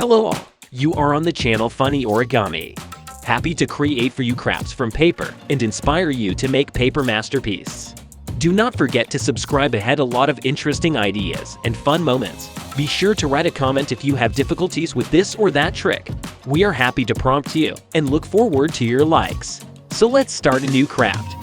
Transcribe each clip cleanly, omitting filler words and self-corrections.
Hello all, you are on the channel Funny Origami. Happy to create for you crafts from paper and inspire you to make paper masterpiece. Do not forget to subscribe ahead a lot of interesting ideas and fun moments. Be sure to write a comment if you have difficulties with this or that trick. We are happy to prompt you and look forward to your likes. So let's start a new craft.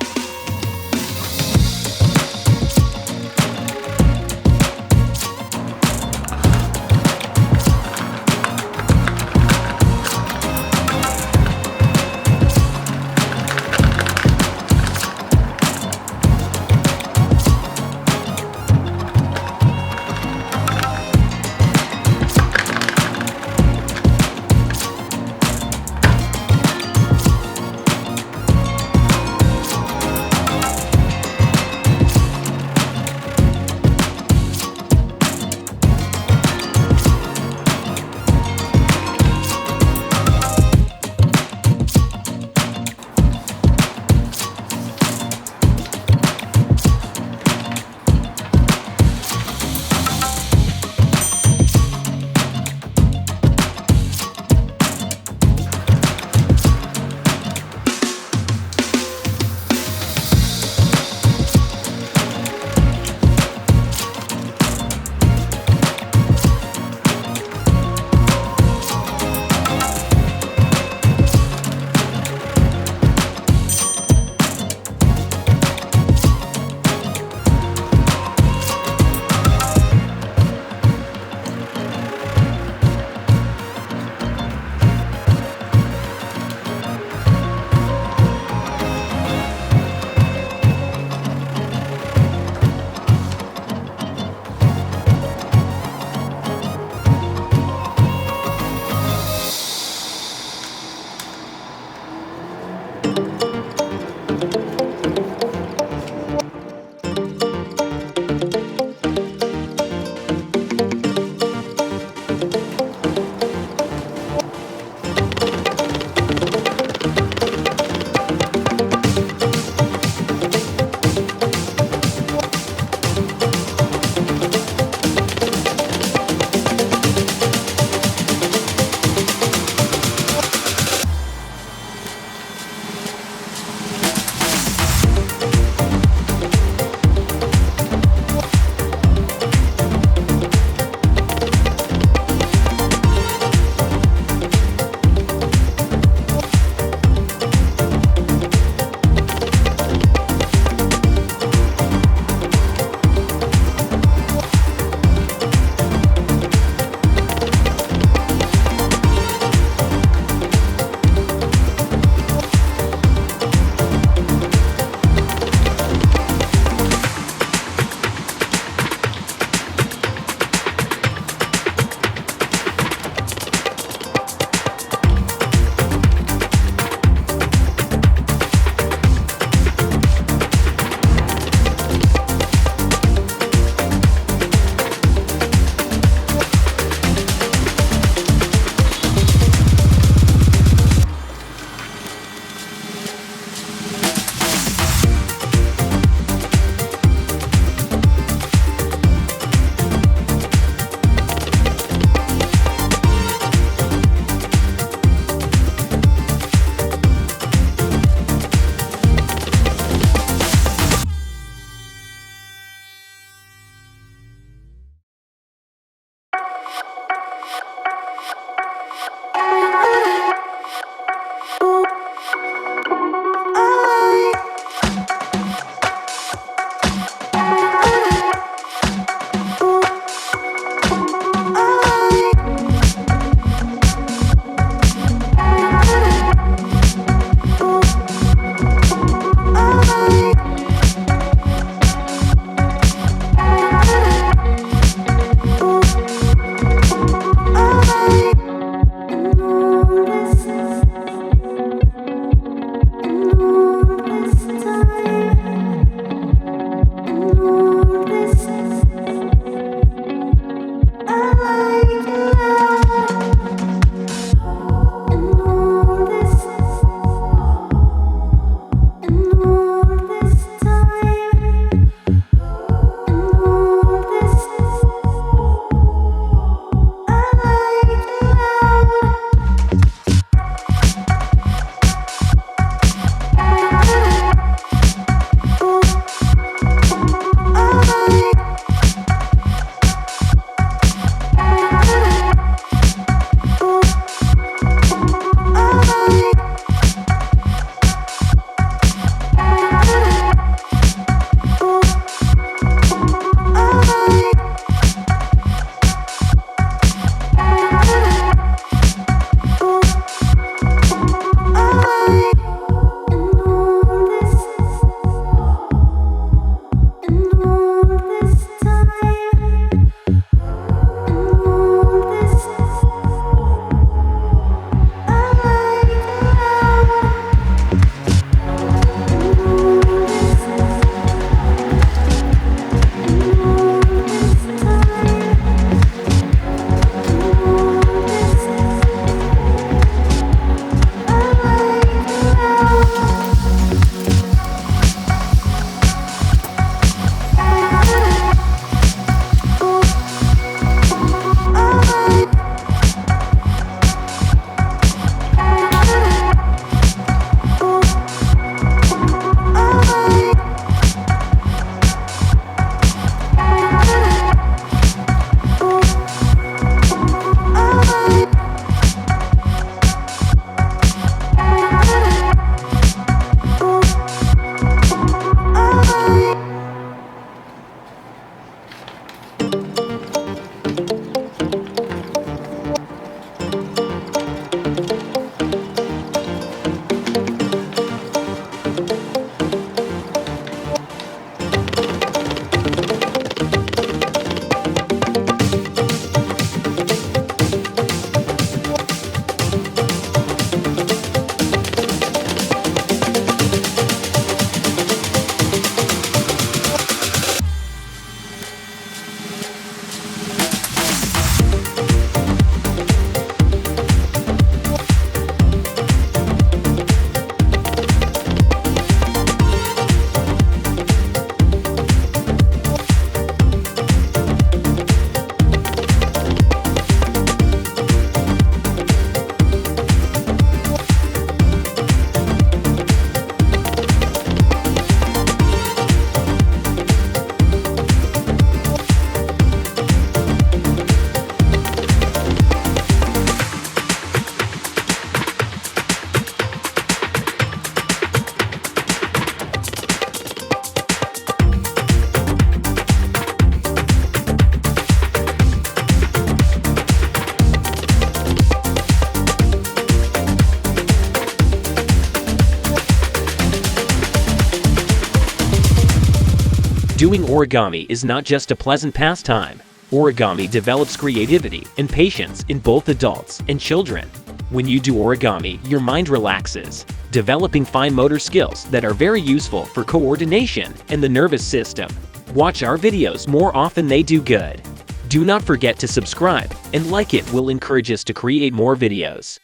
Doing origami is not just a pleasant pastime. Origami develops creativity and patience in both adults and children. When you do origami, your mind relaxes, developing fine motor skills that are very useful for coordination and the nervous system. Watch our videos more often, they do good. Do not forget to subscribe and like, it will encourage us to create more videos.